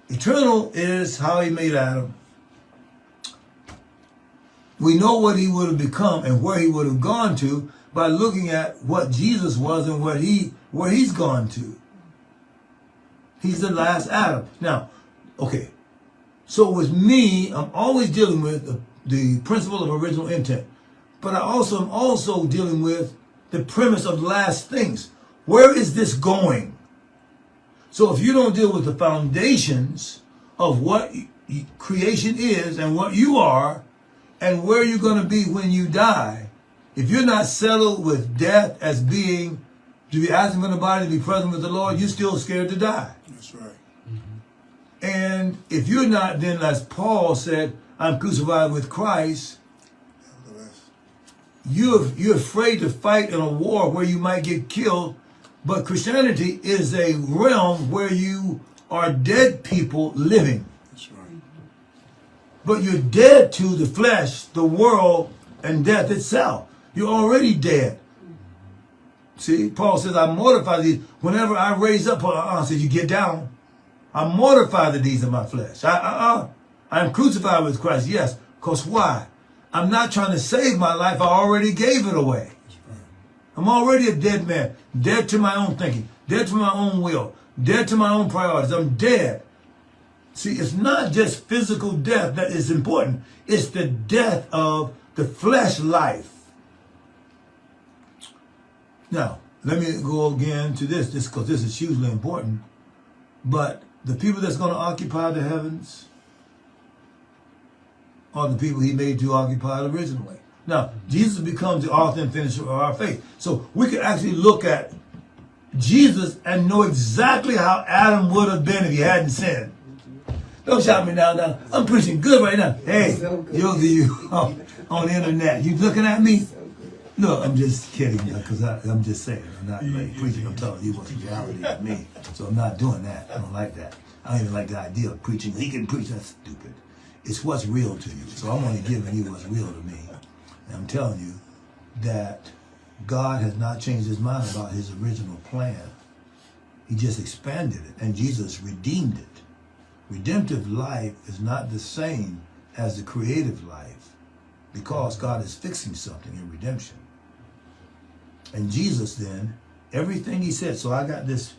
Eternal is how he made Adam. We know what he would have become and where he would have gone to by looking at what Jesus was and where he's gone to. He's the last Adam. Now, okay, so with me, I'm always dealing with the principle of original intent, but I am also dealing with the premise of last things. Where is this going? So if you don't deal with the foundations of what creation is and what you are and where you're going to be when you die, if you're not settled with death as being to be absent from the body, to be present with the Lord, you're still scared to die. That's right. And if you're not, then as Paul said, I'm crucified with Christ, you're afraid to fight in a war where you might get killed. But Christianity is a realm where you are dead people living. That's right. But you're dead to the flesh, the world, and death itself. You're already dead. See, Paul says, I mortify these. Whenever I raise up, I said, you get down. I mortify the deeds of my flesh. I'm crucified with Christ, yes. Because why? I'm not trying to save my life. I already gave it away. I'm already a dead man. Dead to my own thinking. Dead to my own will. Dead to my own priorities. I'm dead. See, it's not just physical death that is important. It's the death of the flesh life. Now, let me go again to this because this is hugely important. But the people that's going to occupy the heavens are the people he made to occupy it originally. Now, Jesus becomes the author and finisher of our faith. So we can actually look at Jesus and know exactly how Adam would have been if he hadn't sinned. Don't shout me now. I'm preaching good right now. Hey, those of you on the internet, you looking at me? No, I'm just kidding, because I'm just saying. I'm not like preaching. I'm telling you what's reality of me. So I'm not doing that. I don't like that. I don't even like the idea of preaching. He can preach. That's stupid. It's what's real to you. So I'm only giving you what's real to me. And I'm telling you that God has not changed his mind about his original plan. He just expanded it, and Jesus redeemed it. Redemptive life is not the same as the creative life because God is fixing something in redemption. And Jesus then, everything he said, so I got this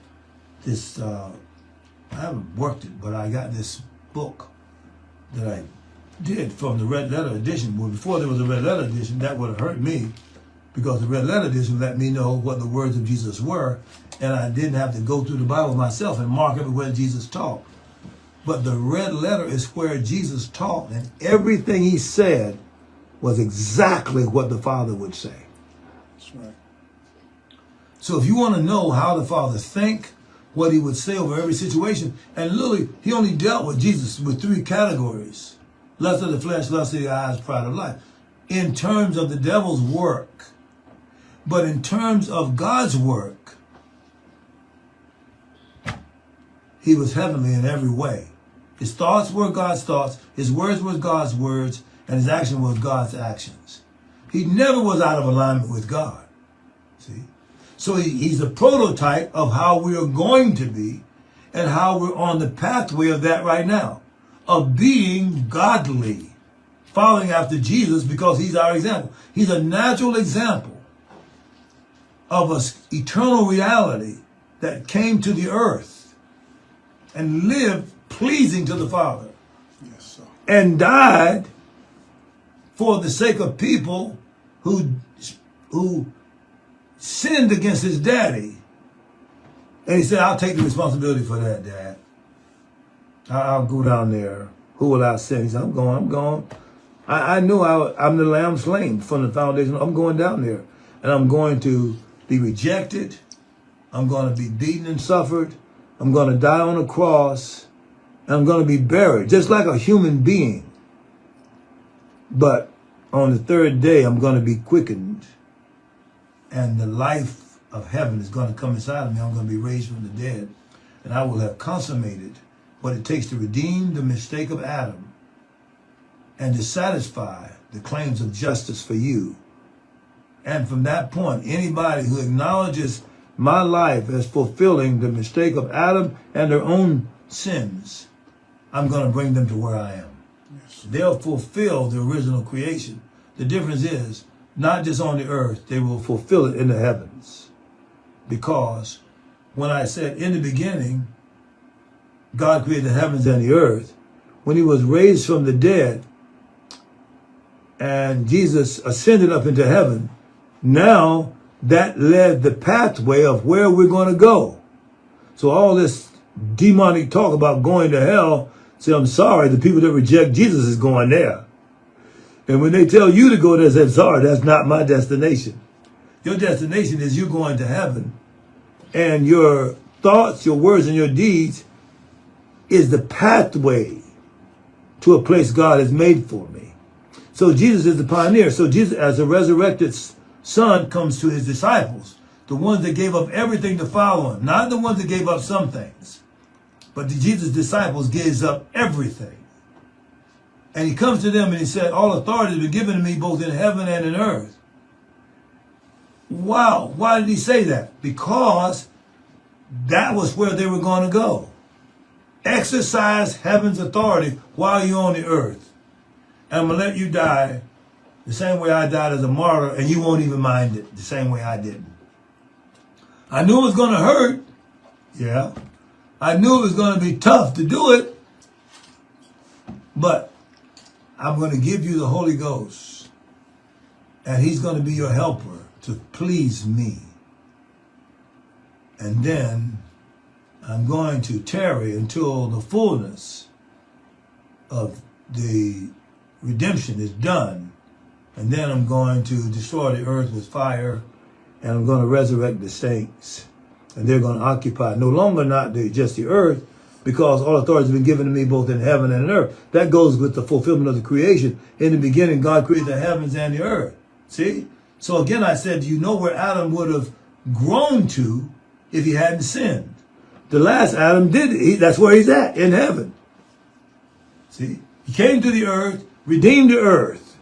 I haven't worked it, but I got this book that I did from the Red Letter edition. Well, before there was a Red Letter edition, that would have hurt me because the Red Letter edition let me know what the words of Jesus were, and I didn't have to go through the Bible myself and mark everywhere Jesus taught. But the Red Letter is where Jesus taught, and everything he said was exactly what the Father would say. That's right. So if you want to know how the Father think, what he would say over every situation, and literally, he only dealt with Jesus with 3 categories. Lust of the flesh, lust of the eyes, pride of life. In terms of the devil's work. But in terms of God's work, he was heavenly in every way. His thoughts were God's thoughts, his words were God's words, and his action was God's actions. He never was out of alignment with God. See? So he's a prototype of how we are going to be and how we're on the pathway of that right now, of being godly, following after Jesus because he's our example. He's a natural example of an eternal reality that came to the earth and lived pleasing to the Father. Yes, sir. And died for the sake of people who sinned against his daddy. And he said, I'll take the responsibility for that, Dad. I'll go down there. Who will I send? He said, I'm going. I knew I'm the lamb slain from the foundation. I'm going down there. And I'm going to be rejected. I'm going to be beaten and suffered. I'm going to die on a cross. And I'm going to be buried, just like a human being. But on the 3rd day, I'm going to be quickened. And the life of heaven is going to come inside of me. I'm going to be raised from the dead. And I will have consummated what it takes to redeem the mistake of Adam and to satisfy the claims of justice for you. And from that point, anybody who acknowledges my life as fulfilling the mistake of Adam and their own sins I'm going to bring them to where I am. Yes. They'll fulfill the original creation. The difference is, not just on the earth, they will fulfill it in the heavens. Because when I said in the beginning, God created the heavens and the earth, when he was raised from the dead and Jesus ascended up into heaven, now that led the pathway of where we're going to go. So all this demonic talk about going to hell, say, I'm sorry, the people that reject Jesus is going there. And when they tell you to go there, say, sorry, that's not my destination. Your destination is you going to heaven. And your thoughts, your words, and your deeds is the pathway to a place God has made for me. So Jesus is the pioneer. So Jesus, as a resurrected son, comes to his disciples, the ones that gave up everything to follow him, not the ones that gave up some things, but the Jesus disciples gives up everything. And he comes to them and he said, all authority has been given to me both in heaven and in earth. Wow. Why did he say that? Because that was where they were going to go. Exercise heaven's authority while you're on the earth. And I'm going to let you die the same way I died as a martyr, and you won't even mind it the same way I didn't. I knew it was going to hurt. Yeah. I knew it was going to be tough to do it. But I'm going to give you the Holy Ghost. And he's going to be your helper to please me. And then I'm going to tarry until the fullness of the redemption is done. And then I'm going to destroy the earth with fire. And I'm going to resurrect the saints. And they're going to occupy no longer not just the earth, because all authority has been given to me both in heaven and in earth. That goes with the fulfillment of the creation. In the beginning, God created the heavens and the earth. See? So again, I said, you know where Adam would have grown to if he hadn't sinned. The last Adam did it. That's where he's at, in heaven. See? He came to the earth, redeemed the earth,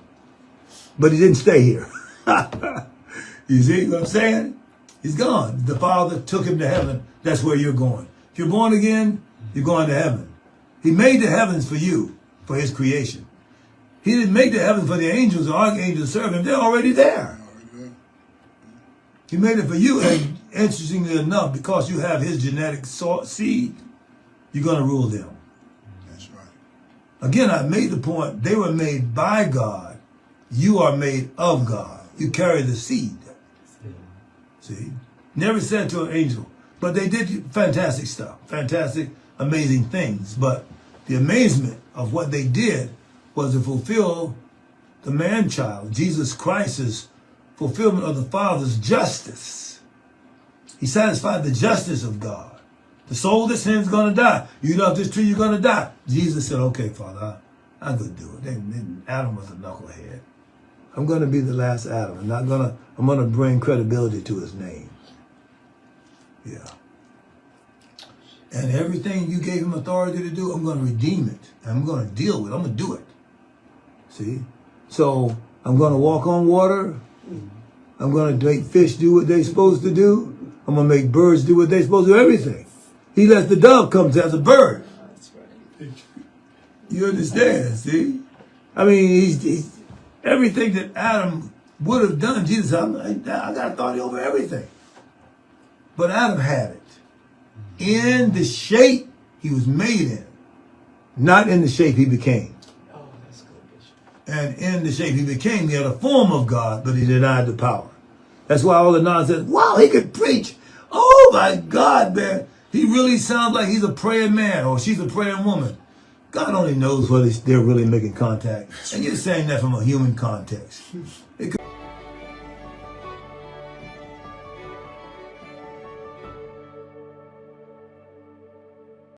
but he didn't stay here. You see what I'm saying? He's gone. The Father took him to heaven. That's where you're going. If you're born again, you're going to heaven. He made the heavens for you, for his creation. He didn't make the heavens for the angels or archangels to serve him. They're already there. He made it for you, and interestingly enough, because you have his genetic seed, you're going to rule them. That's right. Again, I made the point, they were made by God. You are made of God. You carry the seed. See? Never said to an angel. But they did fantastic stuff. Fantastic, amazing things. But the amazement of what they did was to fulfill the man-child, Jesus Christ's fulfillment of the Father's justice. He satisfied the justice of God. The soul that sins is going to die. You love this tree, you're going to die. Jesus said, okay, Father, I'm going to do it. Adam was a knucklehead. I'm going to be the last Adam. I'm going to bring credibility to his name. Yeah. And everything you gave him authority to do, I'm going to redeem it. I'm going to deal with it. I'm going to do it. See? So I'm going to walk on water. I'm going to make fish do what they're supposed to do. I'm going to make birds do what they're supposed to do. Everything. He lets the dove come as a bird. That's right. You understand? See? I mean, he's everything that Adam would have done. Jesus, I got authority over everything. But Adam had it. In the shape he was made in. Not in the shape he became. Oh, that's good, Bishop. And in the shape he became, he had a form of God, but he denied the power. That's why all the nonsense, wow, he could preach. Oh my God, man. He really sounds like he's a praying man or she's a praying woman. God only knows whether they're really making contact. And you're saying that from a human context.